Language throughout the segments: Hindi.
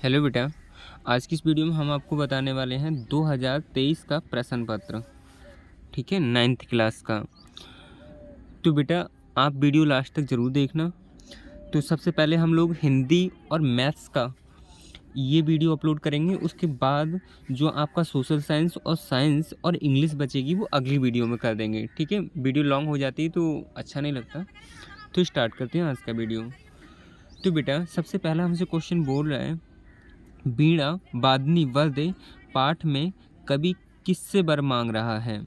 हेलो बेटा। आज की इस वीडियो में हम आपको बताने वाले हैं 2023 का प्रश्न पत्र। ठीक है, 9th क्लास का। तो बेटा आप वीडियो लास्ट तक ज़रूर देखना। तो सबसे पहले हम लोग हिंदी और मैथ्स का ये वीडियो अपलोड करेंगे। उसके बाद जो आपका सोशल साइंस और साइंस और इंग्लिश बचेगी वो अगली वीडियो में कर देंगे। ठीक है, वीडियो लॉन्ग हो जाती है तो अच्छा नहीं लगता। तो स्टार्ट करते हैं आज का वीडियो। तो बेटा सबसे पहला हमसे क्वेश्चन बोल रहा है, वीणा वादनी वर्दे पाठ में कवि किससे वर मांग रहा है।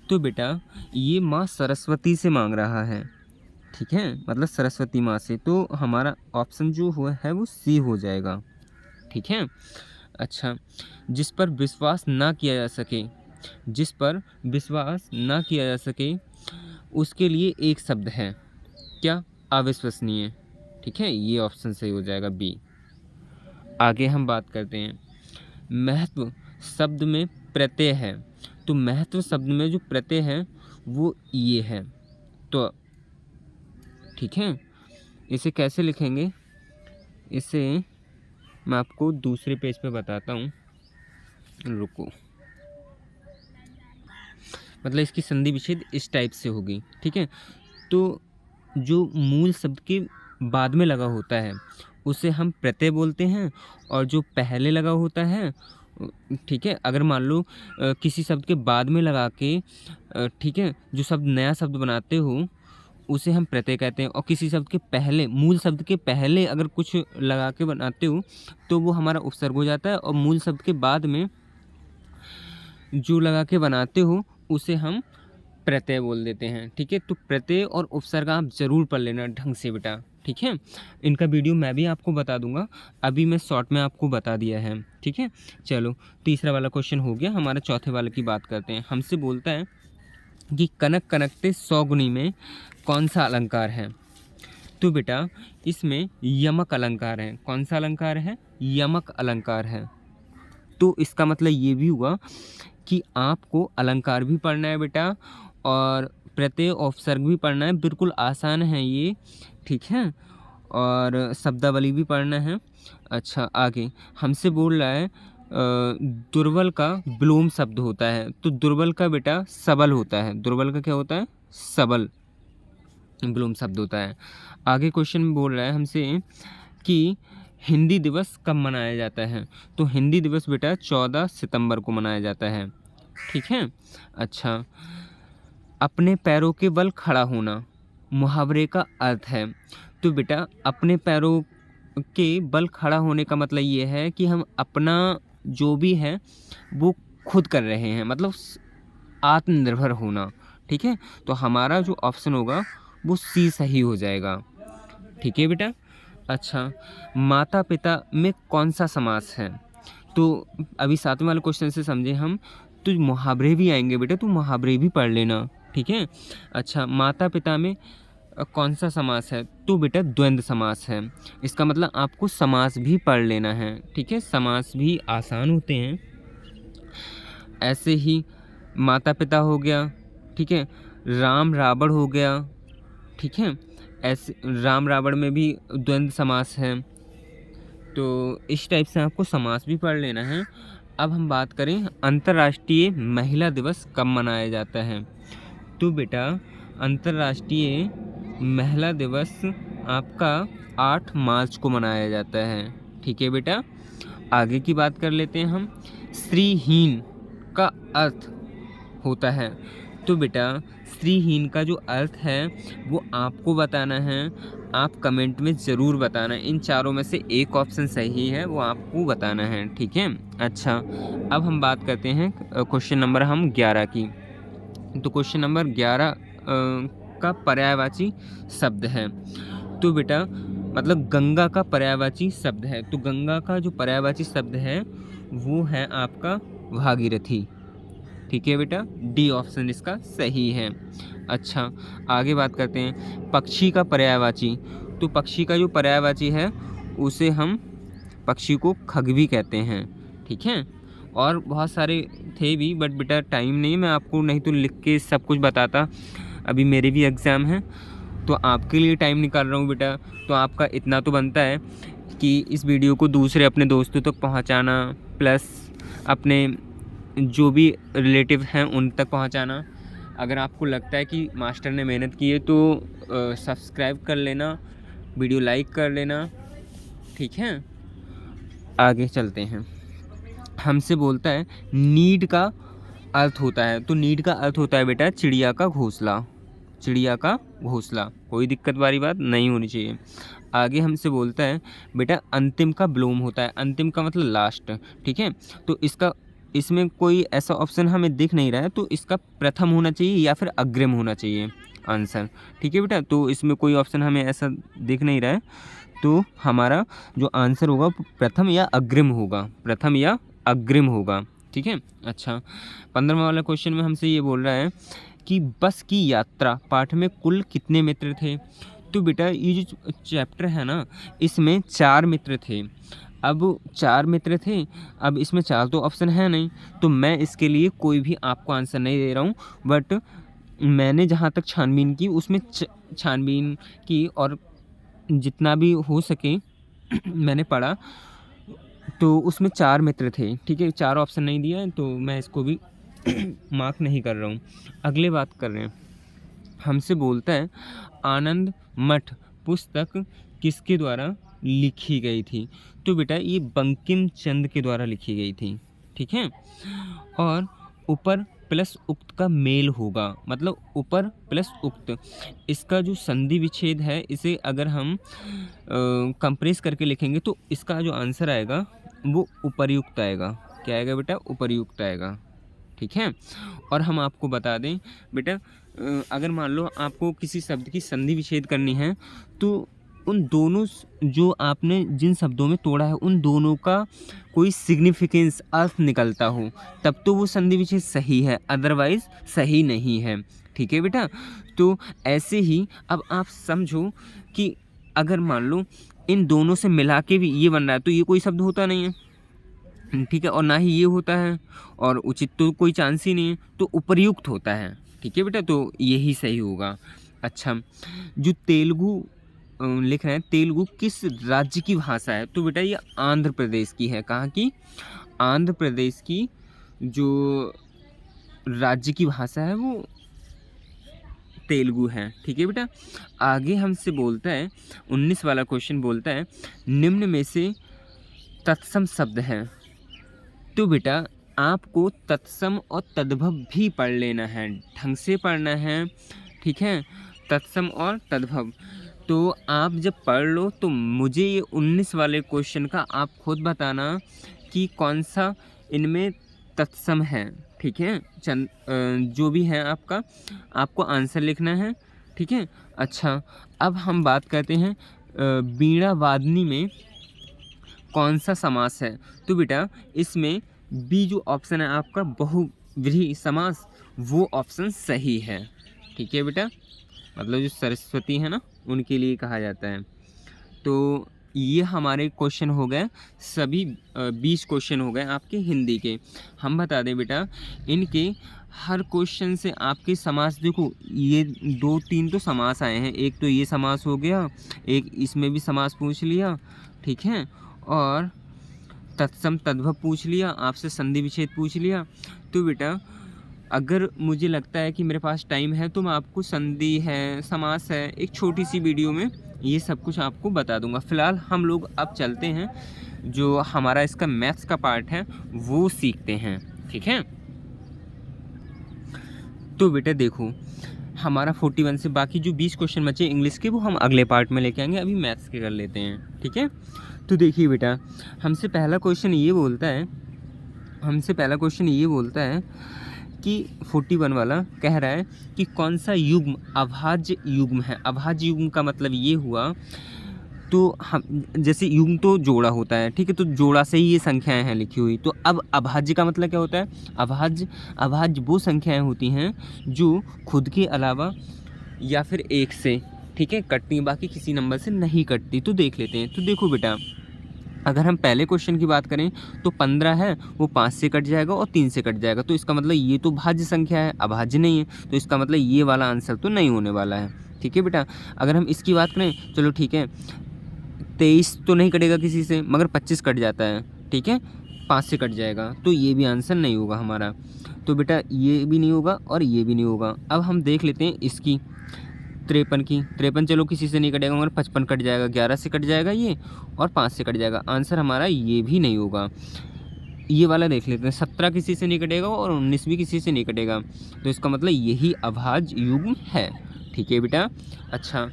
तो बेटा ये माँ सरस्वती से मांग रहा है। ठीक है, मतलब सरस्वती माँ से। तो हमारा ऑप्शन जो हुआ है वो सी हो जाएगा। ठीक है। अच्छा, जिस पर विश्वास ना किया जा सके, जिस पर विश्वास ना किया जा सके उसके लिए एक शब्द है, क्या? अविश्वसनीय। ठीक है, ये ऑप्शन सही हो जाएगा बी। आगे हम बात करते हैं, महत्व शब्द में प्रत्यय है। तो महत्व शब्द में जो प्रत्यय है वो ये है। तो ठीक है, इसे कैसे लिखेंगे, इसे मैं आपको दूसरे पेज पे बताता हूँ। रुको, मतलब इसकी संधि विच्छेद इस टाइप से होगी। ठीक है, तो जो मूल शब्द के बाद में लगा होता है उसे हम प्रत्यय बोलते हैं, और जो पहले लगा होता है, ठीक है, अगर मान लो किसी शब्द के बाद में लगा के ठीक है, जो शब्द नया शब्द बनाते हो उसे हम प्रत्यय कहते हैं। और किसी शब्द के पहले, मूल शब्द के पहले अगर कुछ लगा के बनाते हो तो वो हमारा उपसर्ग हो जाता है, और मूल शब्द के बाद में जो लगा के बनाते हो उसे हम प्रत्यय बोल देते हैं। ठीक है, तो प्रत्यय और उपसर्ग आप ज़रूर पढ़ लेना ढंग से बेटा। ठीक है, इनका वीडियो मैं भी आपको बता दूंगा, अभी मैं शॉर्ट में आपको बता दिया है। ठीक है, चलो तीसरा वाला क्वेश्चन हो गया। हमारा चौथे वाले की बात करते हैं। हमसे बोलता है कि कनक कनकते सौगुनी में कौन सा अलंकार है। तो बेटा इसमें यमक अलंकार है। कौन सा अलंकार है? यमक अलंकार है। तो इसका मतलब ये भी हुआ कि आपको अलंकार भी पढ़ना है बेटा, और प्रत्यय उपसर्ग भी पढ़ना है। बिल्कुल आसान है ये। ठीक है, और शब्दावली भी पढ़ना है। अच्छा, आगे हमसे बोल रहा है दुर्बल का विलोम शब्द होता है। तो दुर्बल का बेटा सबल होता है। दुर्बल का क्या होता है? सबल विलोम शब्द होता है। आगे क्वेश्चन में बोल रहा है हमसे कि हिंदी दिवस कब मनाया जाता है। तो हिंदी दिवस बेटा 14 सितंबर को मनाया जाता है। ठीक है। अच्छा, अपने पैरों के बल खड़ा होना मुहावरे का अर्थ है। तो बेटा अपने पैरों के बल खड़ा होने का मतलब ये है कि हम अपना जो भी है वो खुद कर रहे हैं, मतलब आत्मनिर्भर होना। ठीक है, तो हमारा जो ऑप्शन होगा वो सी सही हो जाएगा। ठीक है बेटा। अच्छा, माता पिता में कौन सा समास है। तो अभी सातवें वाले क्वेश्चन से समझे हम, तो मुहावरे भी आएंगे बेटा, तो मुहावरे भी पढ़ लेना। ठीक है। अच्छा, माता पिता में कौन सा समास है। तो बेटा द्वंद्व समास है। इसका मतलब आपको समास भी पढ़ लेना है। ठीक है, समास भी आसान होते हैं। ऐसे ही माता पिता हो गया। ठीक है, राम रावण हो गया। ठीक है, ऐसे राम रावण में भी द्वंद्व समास है। तो इस टाइप से आपको समास भी पढ़ लेना है। अब हम बात करें अंतर्राष्ट्रीय महिला दिवस कब मनाया जाता है। तो बेटा अंतर्राष्ट्रीय महिला दिवस आपका 8 मार्च को मनाया जाता है। ठीक है बेटा। आगे की बात कर लेते हैं हम, श्रीहीन का अर्थ होता है। तो बेटा श्रीहीन का जो अर्थ है वो आपको बताना है। आप कमेंट में ज़रूर बताना। इन चारों में से एक ऑप्शन सही है, वो आपको बताना है। ठीक है। अच्छा, अब हम बात करते हैं क्वेश्चन नंबर 11 की। तो क्वेश्चन नंबर 11 का पर्यायवाची शब्द है। तो बेटा मतलब गंगा का पर्यायवाची शब्द है। तो गंगा का जो पर्यायवाची शब्द है वो है आपका भागीरथी। ठीक है बेटा, डी ऑप्शन इसका सही है। अच्छा, आगे बात करते हैं पक्षी का पर्यायवाची। तो पक्षी का जो पर्यायवाची है उसे हम पक्षी को खग भी कहते हैं। ठीक है, और बहुत सारे थे भी, बट बेटा टाइम नहीं, मैं आपको नहीं तो लिख के सब कुछ बताता। अभी मेरे भी एग्ज़ाम हैं तो आपके लिए टाइम निकाल रहा हूँ बेटा। तो आपका इतना तो बनता है कि इस वीडियो को दूसरे अपने दोस्तों तक पहुंचाना, प्लस अपने जो भी रिलेटिव हैं उन तक पहुंचाना। अगर आपको लगता है कि मास्टर ने मेहनत की है तो सब्सक्राइब कर लेना, वीडियो लाइक कर लेना, ठीक है। आगे चलते हैं। हमसे बोलता है नीड का अर्थ होता है, तो नीड का अर्थ होता है बेटा चिड़िया का घोंसला। चिड़िया का घोंसला, कोई दिक्कत वाली बात नहीं होनी चाहिए। आगे हमसे बोलता है बेटा अंतिम का विलोम होता है। अंतिम का मतलब लास्ट, ठीक है। तो इसमें कोई ऐसा ऑप्शन हमें दिख नहीं रहा है, तो इसका प्रथम होना चाहिए या फिर अग्रिम होना चाहिए आंसर, ठीक है बेटा। तो इसमें कोई ऑप्शन हमें ऐसा दिख नहीं रहा है, तो हमारा जो आंसर होगा प्रथम या अग्रिम होगा, प्रथम या अग्रिम होगा, ठीक है। अच्छा, 15वां वाला क्वेश्चन में हमसे ये बोल रहा है कि बस की यात्रा पाठ में कुल कितने मित्र थे। तो बेटा ये जो चैप्टर है ना, इसमें 4 मित्र थे। अब 4 मित्र थे, अब इसमें 4 तो ऑप्शन है नहीं, तो मैं इसके लिए कोई भी आपको आंसर नहीं दे रहा हूँ। बट मैंने जहाँ तक छानबीन की उसमें छानबीन की और जितना भी हो सके मैंने पढ़ा, तो उसमें 4 मित्र थे, ठीक है। 4 ऑप्शन नहीं दिया है, तो मैं इसको भी मार्क नहीं कर रहा हूँ। अगले बात कर रहे हैं, हमसे बोलता है आनंद मठ पुस्तक किसके द्वारा लिखी गई थी। तो बेटा ये बंकिम चंद्र के द्वारा लिखी गई थी, ठीक है। और ऊपर प्लस उक्त का मेल होगा, मतलब ऊपर प्लस उक्त, इसका जो संधि विच्छेद है इसे अगर हम कंप्रेस करके लिखेंगे तो इसका जो आंसर आएगा वो उपर्युक्त आएगा। क्या आएगा बेटा? उपर्युक्त आएगा, ठीक है। और हम आपको बता दें बेटा, अगर मान लो आपको किसी शब्द की संधि विच्छेद करनी है, तो उन दोनों जो आपने जिन शब्दों में तोड़ा है उन दोनों का कोई सिग्निफिकेंस अर्थ निकलता हो, तब तो वो संधि विच्छेद सही है, अदरवाइज़ सही नहीं है, ठीक है बेटा। तो ऐसे ही अब आप समझो कि अगर मान लो इन दोनों से मिला के भी ये बन रहा है, तो ये कोई शब्द होता नहीं है, ठीक है, और ना ही ये होता है, और उचित तो कोई चांस ही नहीं है, तो उपर्युक्त होता है, ठीक है बेटा। तो यही सही होगा। अच्छा, जो तेलुगु लिख रहे हैं, तेलुगु किस राज्य की भाषा है। तो बेटा ये आंध्र प्रदेश की है। कहाँ की? आंध्र प्रदेश की जो राज्य की भाषा है वो तेलुगु है, ठीक है बेटा। आगे हमसे बोलता है 19 वाला क्वेश्चन बोलता है निम्न में से तत्सम शब्द हैं। तो बेटा आपको तत्सम और तद्भव भी पढ़ लेना है, ढंग से पढ़ना है, ठीक है। तत्सम और तद्भव तो आप जब पढ़ लो तो मुझे ये 19 वाले क्वेश्चन का आप खुद बताना कि कौन सा इनमें तत्सम है, ठीक है। जो भी है आपको आंसर लिखना है, ठीक है। अच्छा, अब हम बात करते हैं वीणा वादनी में कौन सा समास है। तो बेटा इसमें बी जो ऑप्शन है आपका बहुव्रीहि समास, वो ऑप्शन सही है, ठीक है बेटा। मतलब जो सरस्वती है ना, उनके लिए कहा जाता है। तो ये हमारे क्वेश्चन हो गए, सभी 20 क्वेश्चन हो गए आपके हिंदी के। हम बता दें बेटा, इनके हर क्वेश्चन से आपके समास देखो, ये 2-3 तो समास आए हैं, एक तो ये समास हो गया, एक इसमें भी समास पूछ लिया, ठीक है, और तत्सम तद्भव पूछ लिया, आपसे संधि विच्छेद पूछ लिया। तो बेटा अगर मुझे लगता है कि मेरे पास टाइम है तो मैं आपको संधि है, समास है, एक छोटी सी वीडियो में ये सब कुछ आपको बता दूंगा। फ़िलहाल हम लोग अब चलते हैं, जो हमारा इसका मैथ्स का पार्ट है वो सीखते हैं, ठीक है। तो बेटा देखो, हमारा 41 से बाकी जो 20 क्वेश्चन बचे इंग्लिश के वो हम अगले पार्ट में लेके आएंगे, अभी मैथ्स के कर लेते हैं, ठीक है। तो देखिए बेटा, हमसे पहला क्वेश्चन ये बोलता है कि 41 वाला कह रहा है कि कौन सा युग्म अभाज्य युग्म है। अभाज्य युग्म का मतलब ये हुआ, तो हम जैसे युग्म तो जोड़ा होता है, ठीक है, तो जोड़ा से ही ये संख्याएं हैं लिखी हुई। तो अब अभाज्य का मतलब क्या होता है? अभाज्य वो संख्याएं होती हैं जो खुद के अलावा या फिर एक से, ठीक है, कटती हैं, बाकी किसी नंबर से नहीं कटती। तो देख लेते हैं। तो देखो बेटा, अगर हम पहले क्वेश्चन की बात करें तो 15 है, वो 5 से कट जाएगा और 3 से कट जाएगा, तो इसका मतलब ये तो भाज्य संख्या है, अभाज्य नहीं है, तो इसका मतलब ये वाला आंसर तो नहीं होने वाला है, ठीक है बेटा। अगर हम इसकी बात करें, चलो ठीक है, 23 तो नहीं कटेगा किसी से, मगर 25 कट जाता है, ठीक है, 5 से कट जाएगा, तो ये भी आंसर नहीं होगा हमारा। तो बेटा ये भी नहीं होगा और ये भी नहीं होगा। अब हम देख लेते हैं इसकी 53 की। 53 चलो किसी से नहीं कटेगा, मगर 55 कट जाएगा, 11 से कट जाएगा ये, और 5 से कट जाएगा। आंसर हमारा ये भी नहीं होगा। ये वाला देख लेते हैं, 17 किसी से नहीं कटेगा और 19 भी किसी से नहीं कटेगा, तो इसका मतलब यही अभाज्य युग्म है, ठीक है बेटा। अच्छा,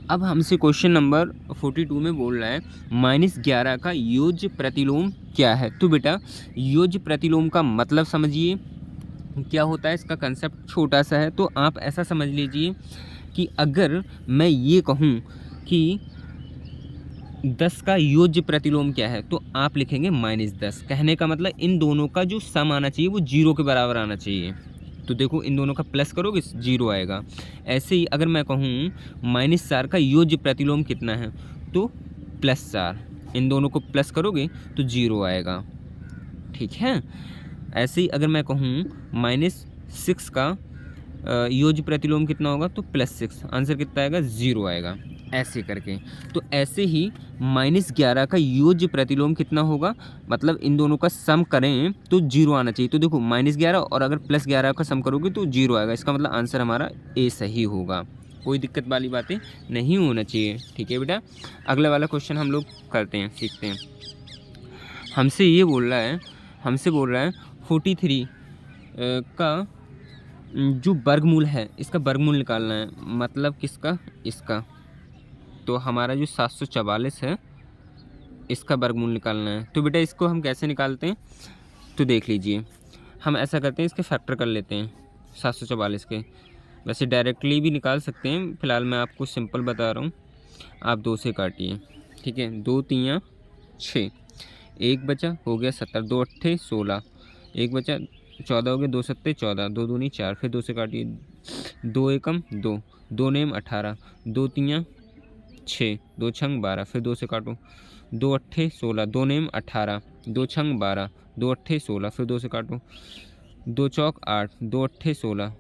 अब हमसे क्वेश्चन नंबर 42 में बोल रहा है -11 का योज्य प्रतिलोम क्या है। तो बेटा योज्य प्रतिलोम का मतलब समझिए क्या होता है, इसका कंसेप्ट छोटा सा है। तो आप ऐसा समझ लीजिए कि अगर मैं ये कहूँ कि 10 का योज्य प्रतिलोम क्या है, तो आप लिखेंगे -10। कहने का मतलब इन दोनों का जो सम आना चाहिए वो 0 के बराबर आना चाहिए। तो देखो इन दोनों का प्लस करोगे 0 आएगा। ऐसे ही अगर मैं कहूँ -4 का योज्य प्रतिलोम कितना है, तो +4। इन दोनों को प्लस करोगे तो 0 आएगा, ठीक है। ऐसे ही अगर मैं कहूँ -6 का योज्य प्रतिलोम कितना होगा, तो +6। आंसर कितना आएगा, 0 आएगा, ऐसे करके। तो ऐसे ही -11 का योज्य प्रतिलोम कितना होगा, मतलब इन दोनों का सम करें तो 0 आना चाहिए। तो देखो -11 और अगर +11 का सम करोगे तो 0 आएगा। इसका मतलब आंसर हमारा ए सही होगा। कोई दिक्कत वाली बातें नहीं होना चाहिए, ठीक है बेटा। अगला वाला क्वेश्चन हम लोग करते हैं, सीखते हैं। हमसे ये बोल रहा है, 43 का जो वर्गमूल है, इसका वर्गमूल निकालना है, मतलब किसका, इसका। तो हमारा जो 744 है इसका वर्गमूल निकालना है। तो बेटा इसको हम कैसे निकालते हैं, तो देख लीजिए, हम ऐसा करते हैं, इसके फैक्टर कर लेते हैं 744 के। वैसे डायरेक्टली भी निकाल सकते हैं, फ़िलहाल मैं आपको सिंपल बता रहा हूँ। आप 2 से काटिए, ठीक है, 2 3 6, 1 बचा, हो गया 70, 2 8 16, 1 बचा 14 हो गया, 2 7 14, 2 दूनी 4, फिर 2 से काटिए, 2 एकम 2, 2 नेम 18, 2 3 6, 2 छंग 12, फिर 2 से काटो, 2 8 16, 2 नेम 18, 2 छंग 12, 2 8 16, फिर 2 से काटो, 2 चौक 8, 2 8 16,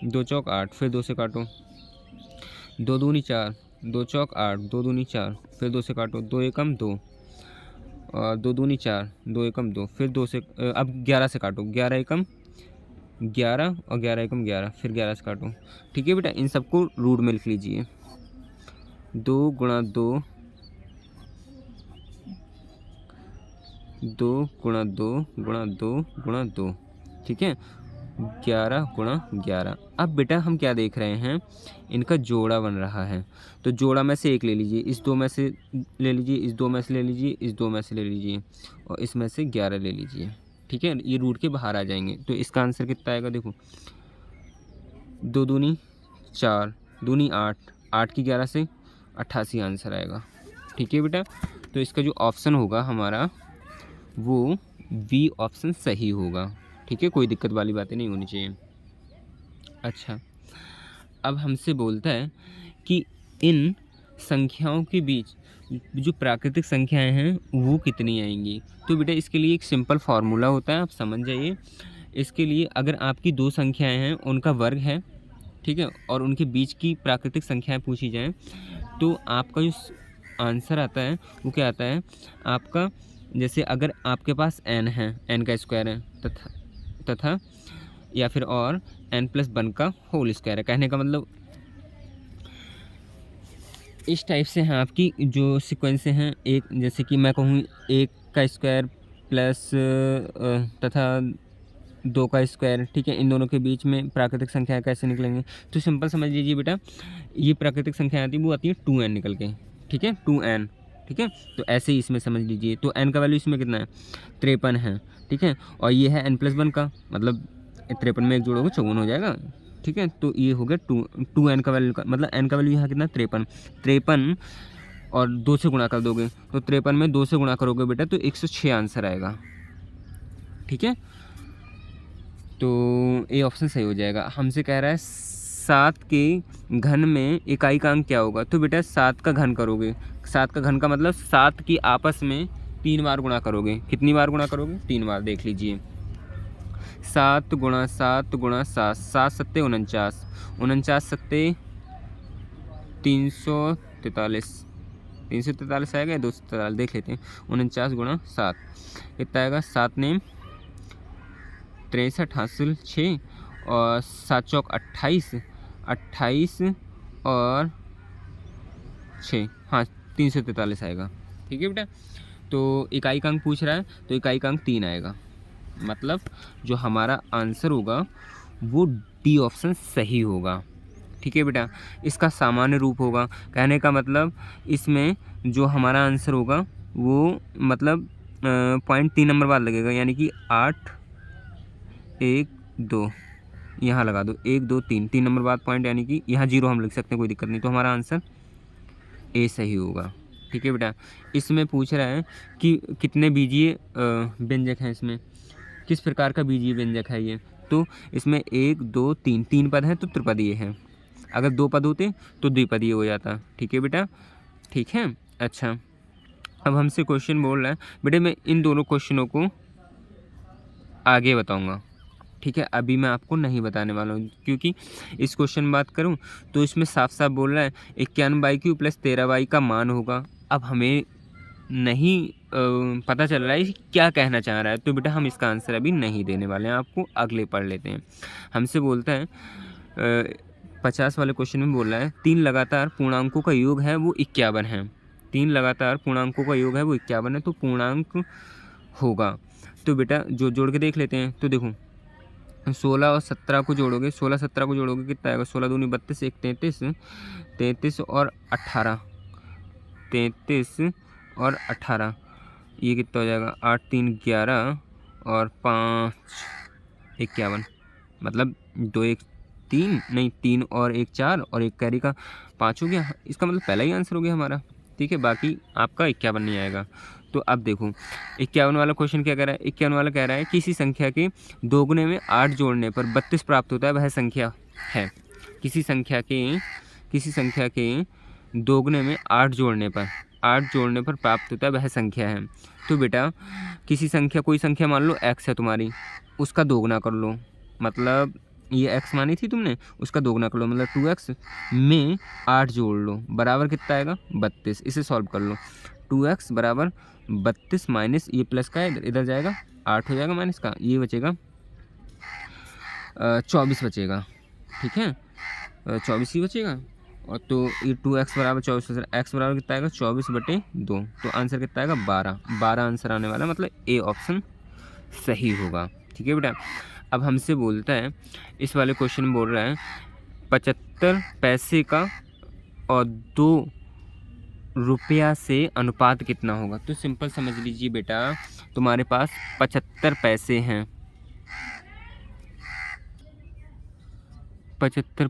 2 चौक 8, फिर 2 से काटो, 2 दूनी 4, 2 चौक 8, 2 दूनी 4, फिर 2 से काटो, 2 एकम 2, 2 दूनी 4, 2 एकम 2, फिर 2 से अब 11 से काटो, 11 एकम 11 और 11 एकम 11, फिर 11 से काटो, ठीक है बेटा। इन सबको रूट में लिख लीजिए, 2 गुणा 2, 2 गुणा 2 गुणा 2 गुणा 2, ठीक है, 11 गुणा 11। अब बेटा हम क्या देख रहे हैं, इनका जोड़ा बन रहा है। तो जोड़ा में से एक ले लीजिए, इस 2 में से ले लीजिए, इस 2 में से ले लीजिए, इस 2 में से ले लीजिए, और इसमें से 11 ले लीजिए, ठीक है। ये रूट के बाहर आ जाएंगे। तो इसका आंसर कितना आएगा, देखो 2 दूनी 4, दूनी 8, 8 की 11 से 88 आंसर आएगा, ठीक है बेटा। तो इसका जो ऑप्शन होगा हमारा वो बी ऑप्शन सही होगा, ठीक है। कोई दिक्कत वाली बातें नहीं होनी चाहिए। अच्छा, अब हमसे बोलता है कि इन संख्याओं के बीच जो प्राकृतिक संख्याएं हैं वो कितनी आएंगी। तो बेटा इसके लिए एक सिंपल फार्मूला होता है, आप समझ जाइए। इसके लिए अगर आपकी 2 संख्याएं हैं, उनका वर्ग है, ठीक है, और उनके बीच की प्राकृतिक संख्याएं पूछी जाएं, तो आपका जो आंसर आता है वो क्या आता है आपका, जैसे अगर आपके पास n है, n का स्क्वायर है, तथा या फिर और n+1 का होल स्क्वायर है। कहने का मतलब इस टाइप से हैं आपकी जो सीक्वेंस हैं। एक जैसे कि मैं कहूँ 1 का स्क्वायर प्लस तथा 2 का स्क्वायर, ठीक है। इन दोनों के बीच में प्राकृतिक संख्या कैसे निकलेंगे, तो सिंपल समझ लीजिए बेटा, ये प्राकृतिक संख्या आती है वो आती है 2n निकल के, ठीक है, 2n, ठीक है। तो ऐसे ही इसमें समझ लीजिए। तो n का वैल्यू इसमें कितना है, 53 है, ठीक है। और ये है n+1 का, मतलब 53 में एक जोड़ोगे 54 हो जाएगा, ठीक है। तो ये हो गया 2n का वैल्यू का मतलब n का वैल्यू यहाँ कितना 53 और 2 से गुणा कर दोगे, तो 53 में 2 से गुणा करोगे बेटा तो 106 आंसर आएगा, ठीक है। तो ए ऑप्शन सही हो जाएगा। हमसे कह रहा है 7 के घन में इकाई का अंक क्या होगा। तो बेटा 7 का घन करोगे, 7 का घन का मतलब 7 की आपस में 3 बार गुणा करोगे। कितनी बार गुणा करोगे, 3 बार। देख लीजिए, 7 गुणा 7 गुणा 7, 7 सत्ते 49, 49 सत्ते 343, 343 आएगा या 243, देख लेते हैं। 49 गुणा 7 कितना आएगा, 7 नेम 63 हासिल 6 और 7 चौक 28, 28 और 6, हाँ 343 आएगा। ठीक है बेटा, तो इकाई का अंक पूछ रहा है तो इकाई का अंक 3 आएगा। मतलब जो हमारा आंसर होगा वो डी ऑप्शन सही होगा। ठीक है बेटा, इसका सामान्य रूप होगा, कहने का मतलब इसमें जो हमारा आंसर होगा वो मतलब पॉइंट 3 नंबर बाद लगेगा, यानी कि 8 1 2 यहाँ लगा दो, 1 2 3 3 नंबर बाद पॉइंट, यानी कि यहाँ 0 हम लिख सकते हैं, कोई दिक्कत नहीं। तो हमारा आंसर ए सही होगा। ठीक है बेटा, इसमें पूछ रहा है कि कितने बीजीय व्यंजक हैं, इसमें किस प्रकार का बीजीय व्यंजक है ये। तो इसमें 1 2 3 3 पद हैं तो त्रिपदीय है, अगर 2 पद होते तो द्विपदीय हो जाता। ठीक है बेटा, ठीक है। अच्छा, अब हमसे क्वेश्चन बोल रहा है बेटे, मैं इन दोनों क्वेश्चनों को आगे बताऊंगा। ठीक है, अभी मैं आपको नहीं बताने वाला हूँ, क्योंकि इस क्वेश्चन में बात करूँ तो इसमें साफ साफ बोल रहा है 51/q + 13y का मान होगा। अब हमें नहीं पता चल रहा है क्या कहना चाह रहा है, तो बेटा हम इसका आंसर अभी नहीं देने वाले हैं, आपको अगले पढ़ लेते हैं। हमसे बोलता है 50 वाले क्वेश्चन में बोल रहा है 3 लगातार पूर्णांकों का योग है वो 51 है। 3 लगातार पूर्णांकों का योग है वो 51 है, तो पूर्णांक होगा। तो बेटा जो जोड़ के देख लेते हैं, तो देखो 16 और 17 को जोड़ोगे, 16 17 को जोड़ोगे कितना आएगा, 16 दूनी 32, 1 33, 33 और 18, 33 और 18, ये कितना हो जाएगा, 8 3 11 और 5 51, मतलब 2 1 3 नहीं 3 और 1 4 और 1 कैरी का 5 हो गया। इसका मतलब पहला ही आंसर हो गया हमारा। ठीक है, बाकी आपका 51 नहीं आएगा। तो अब देखो 51 वाला क्वेश्चन क्या कह रहा है, 51 वाला कह रहा है किसी संख्या के दोगुने में 8 जोड़ने पर 32 प्राप्त होता है, वह संख्या है। किसी संख्या के दोगुने में 8 जोड़ने पर प्राप्त होता है, वह संख्या है। तो बेटा किसी संख्या, कोई संख्या मान लो x है तुम्हारी, उसका दोगुना कर लो, मतलब ये x मानी थी तुमने, उसका दोगुना कर लो, मतलब 2x में 8 जोड़ लो, बराबर कितना आएगा 32। इसे सॉल्व कर लो, 2x बराबर 32 माइनस ये प्लस का इधर जाएगा 8 हो जाएगा, माइनस का ये बचेगा 24 बचेगा। ठीक है, 24 ही बचेगा। और तो ये 2x बराबर 24, x बराबर कितना आएगा 24/2, तो आंसर कितना आएगा 12 आंसर आने वाला, मतलब ए ऑप्शन सही होगा। ठीक है बेटा, अब हमसे बोलता है, इस वाले क्वेश्चन में बोल रहा है 75 पैसे का और 2 रुपया से अनुपात कितना होगा। तो सिंपल समझ लीजिए बेटा, तुम्हारे पास 75 पैसे हैं, 75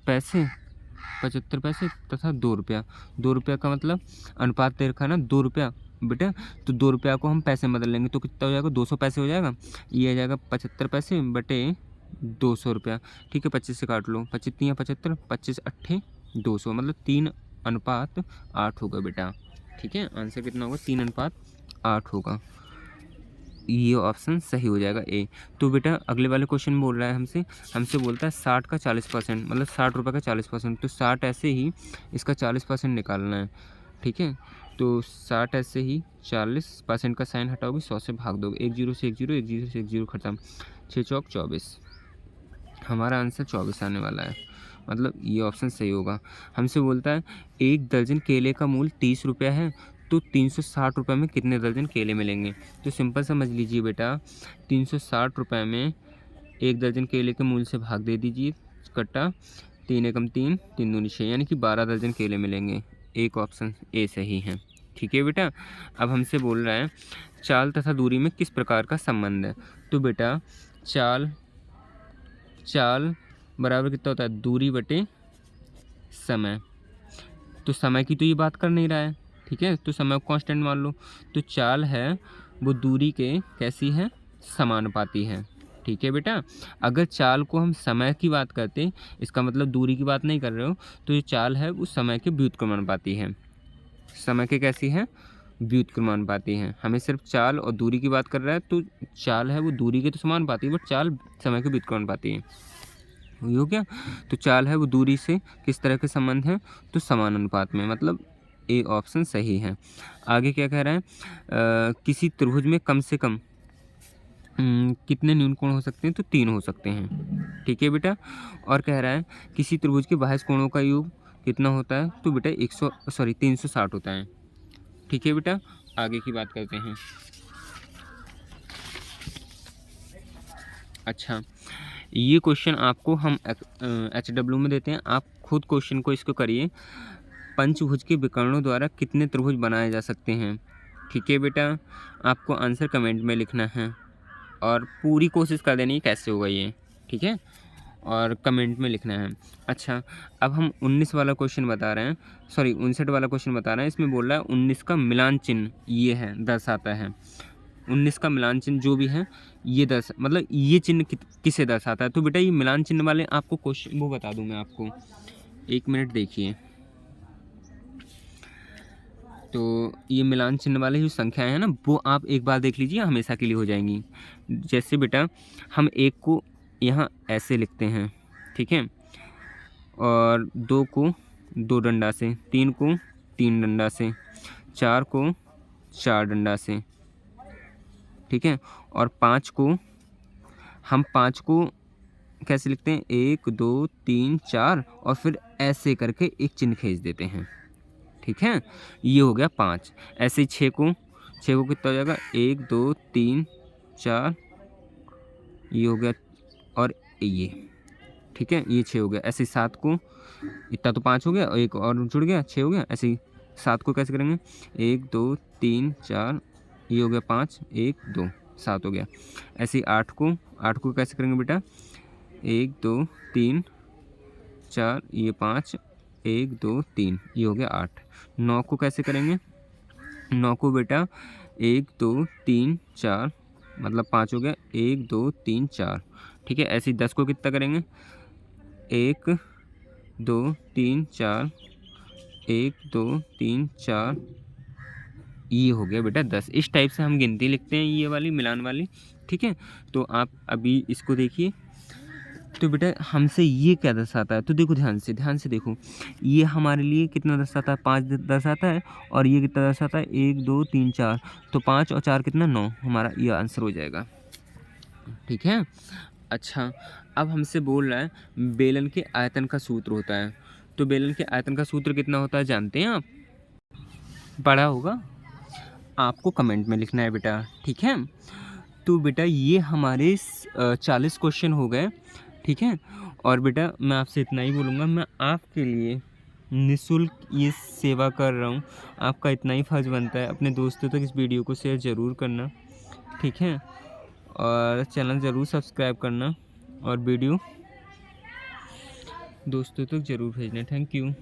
पैसे तथा 2 रुपया। 2 रुपया का मतलब अनुपात दे रखा है ना 2 रुपया बेटा, तो 2 रुपया को हम पैसे में बदल लेंगे तो कितना हो जाएगा 200 पैसे हो जाएगा। ये आ जाएगा 75 पैसे बटे 200 रुपया। ठीक है, 25 से काट लो, 25 3 75, 25 8 200, मतलब 3:8 होगा बेटा। ठीक है, आंसर कितना होगा 3:8 होगा, ये ऑप्शन सही हो जाएगा ए। तो बेटा अगले वाले क्वेश्चन बोल रहा है हमसे बोलता है 60 का 40%, मतलब 60 रुपये का 40%, तो 60 ऐसे ही इसका 40% निकालना है। ठीक है, तो 60 ऐसे ही 40% का साइन हटाओगे, 100 से भाग दोगे, 1 0 से 1 0, 1 0 से 1 0 खत्म, 6 चौक 24, हमारा आंसर 24 आने वाला है, मतलब ये ऑप्शन सही होगा। हमसे बोलता है 1 दर्जन केले का मूल्य 30 रुपया है, तो 360 रुपये में कितने दर्जन केले मिलेंगे। तो सिंपल समझ लीजिए बेटा, 360 रुपये में 1 दर्जन केले के मूल्य से भाग दे दीजिए, कट्टा 3 एकम 3 3 दूनी 6, यानी कि 12 दर्जन केले मिलेंगे। एक ऑप्शन ए सही है। ठीक है बेटा, अब हमसे बोल रहा है चाल तथा दूरी में किस प्रकार का संबंध है। तो बेटा चाल बराबर कितना होता है, दूरी बटे समय। तो समय की तो ये बात कर नहीं रहा है, ठीक है, तो समय को कांस्टेंट मान लो। तो चाल है वो दूरी के कैसी है, समानुपाती है। ठीक है बेटा, अगर चाल को हम समय की बात करते, इसका मतलब दूरी की बात नहीं कर रहे हो, तो ये चाल है वो समय के व्युत्क्रमानुपाती है। समय के कैसी है, व्युत्क्रमानुपाती है। हमें सिर्फ चाल और दूरी की बात कर रहा है, तो चाल है वो दूरी के तो समानुपाती है, बट चाल समय के व्युत्क्रमानुपाती है। हो गया, तो चाल है वो दूरी से किस तरह के संबंध हैं, तो समान अनुपात में, मतलब ए ऑप्शन सही है। आगे क्या कह रहा है, किसी त्रिभुज में कम से कम कितने न्यून कोण हो सकते हैं, तो 3 हो सकते हैं। ठीक है बेटा। और कह रहा है किसी त्रिभुज के बाह्य कोणों का योग कितना होता है, तो बेटा 360 होता है। ठीक है बेटा, आगे की बात करते हैं। अच्छा, ये क्वेश्चन आपको हम HW में देते हैं, आप खुद क्वेश्चन को इसको करिए। पंचभुज के विकर्णों द्वारा कितने त्रिभुज बनाए जा सकते हैं। ठीक है बेटा, आपको आंसर कमेंट में लिखना है और पूरी कोशिश कर देनी है कैसे होगा ये। ठीक है, और कमेंट में लिखना है। अच्छा, अब हम 19 वाला क्वेश्चन बता रहे हैं, सॉरी 59 वाला क्वेश्चन बता रहे हैं। इसमें बोल रहा है 19 का मिलान चिन्ह ये है, दर्शाता है। 19 का मिलान चिन्ह जो भी है ये मतलब ये चिन्ह किसे दर्शाता है। तो बेटा ये मिलान चिन्ह वाले आपको क्वेश्चन वो बता दूं मैं आपको, 1 मिनट देखिए। तो ये मिलान चिन्ह वाले जो संख्याएं हैं ना, वो आप एक बार देख लीजिए, हमेशा के लिए हो जाएंगी। जैसे बेटा हम 1 को यहाँ ऐसे लिखते हैं, ठीक है, और 2 को 2 डंडा से, 3 को 3 डंडा से, 4 को 4 डंडा से, ठीक है, और 5 को हम 5 को कैसे लिखते हैं, 1 2 3 4 और फिर ऐसे करके एक चिन्ह खींच देते हैं। ठीक है, ये हो गया 5। ऐसे ही 6 को कितना हो जाएगा, 1 2 3 4, ये हो गया, और ये, ठीक है, ये 6 हो गया। ऐसे ही 7 को, इतना तो 5 हो गया और एक और जुड़ गया, 6 हो गया। ऐसे ही 7 को कैसे करेंगे, 1 2 3 4, ये हो गया 5 1 2, 7 हो गया। ऐसे ही 8 को कैसे करेंगे बेटा, 1 2 3 4, ये 5 1 2 3, ये हो गया 8। 9 को कैसे करेंगे, 9 को बेटा 1 2 3 4, मतलब 5 हो गया, 1 2 3 4, ठीक है। ऐसे ही 10 को कितना करेंगे, 1 2 3 4, 1 2 3 4, ये हो गया बेटा 10। इस टाइप से हम गिनती लिखते हैं, ये वाली मिलान वाली। ठीक है, तो आप अभी इसको देखिए। तो बेटा हमसे ये क्या दर्शाता है, तो देखो ध्यान से देखो, ये हमारे लिए कितना दर्शाता है, 5 दर्शाता है, और ये कितना दर्शाता है, 1 2 3 4, तो 5 और 4 कितना, 9, हमारा ये आंसर हो जाएगा। ठीक है। अच्छा, अब हमसे बोल रहा है बेलन के आयतन का सूत्र होता है। तो बेलन के आयतन का सूत्र कितना होता है जानते हैं आप, पढ़ा होगा, आपको कमेंट में लिखना है बेटा। ठीक है, तो बेटा ये हमारे 40 क्वेश्चन हो गए। ठीक है, और बेटा मैं आपसे इतना ही बोलूँगा, मैं आपके लिए निःशुल्क ये सेवा कर रहा हूँ, आपका इतना ही फ़र्ज़ बनता है अपने दोस्तों तक इस वीडियो को शेयर ज़रूर करना। ठीक है, और चैनल ज़रूर सब्सक्राइब करना और वीडियो दोस्तों तक ज़रूर भेजना। Thank you.